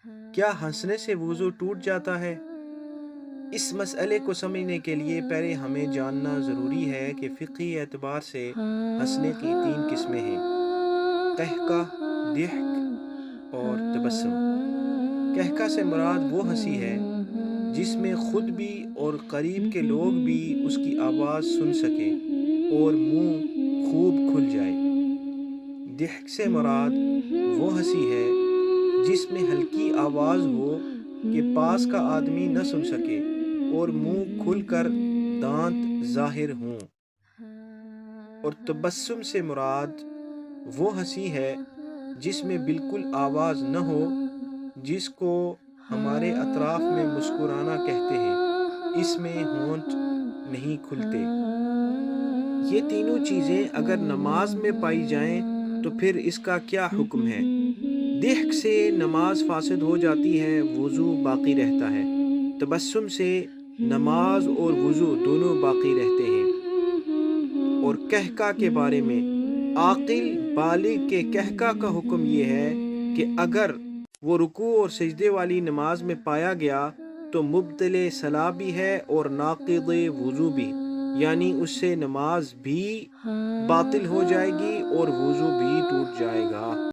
کیا ہنسنے سے وضو ٹوٹ جاتا ہے؟ اس مسئلے کو سمجھنے کے لیے پہلے ہمیں جاننا ضروری ہے کہ فقہی اعتبار سے ہنسنے کی تین قسمیں ہیں: قہقہ، ضحک اور تبسم۔ قہقہ سے مراد وہ ہنسی ہے جس میں خود بھی اور قریب کے لوگ بھی اس کی آواز سن سکیں اور منہ خوب کھل جائے۔ ضحک سے مراد وہ ہنسی ہے جس میں ہلکی آواز ہو کہ پاس کا آدمی نہ سن سکے اور منہ کھل کر دانت ظاہر ہوں۔ اور تبسم سے مراد وہ ہنسی ہے جس میں بالکل آواز نہ ہو، جس کو ہمارے اطراف میں مسکرانا کہتے ہیں۔ اس میں ہونٹ نہیں کھلتے۔ یہ تینوں چیزیں اگر نماز میں پائی جائیں تو پھر اس کا کیا حکم ہے؟ ضحک سے نماز فاسد ہو جاتی ہے، وضو باقی رہتا ہے۔ تبسم سے نماز اور وضو دونوں باقی رہتے ہیں۔ اور قہقہ کے بارے میں عاقل بالغ کے قہقہ کا حکم یہ ہے کہ اگر وہ رکوع اور سجدے والی نماز میں پایا گیا تو مبطل صلاح بھی ہے اور ناقض وضو بھی، یعنی اس سے نماز بھی باطل ہو جائے گی اور وضو بھی ٹوٹ جائے گا۔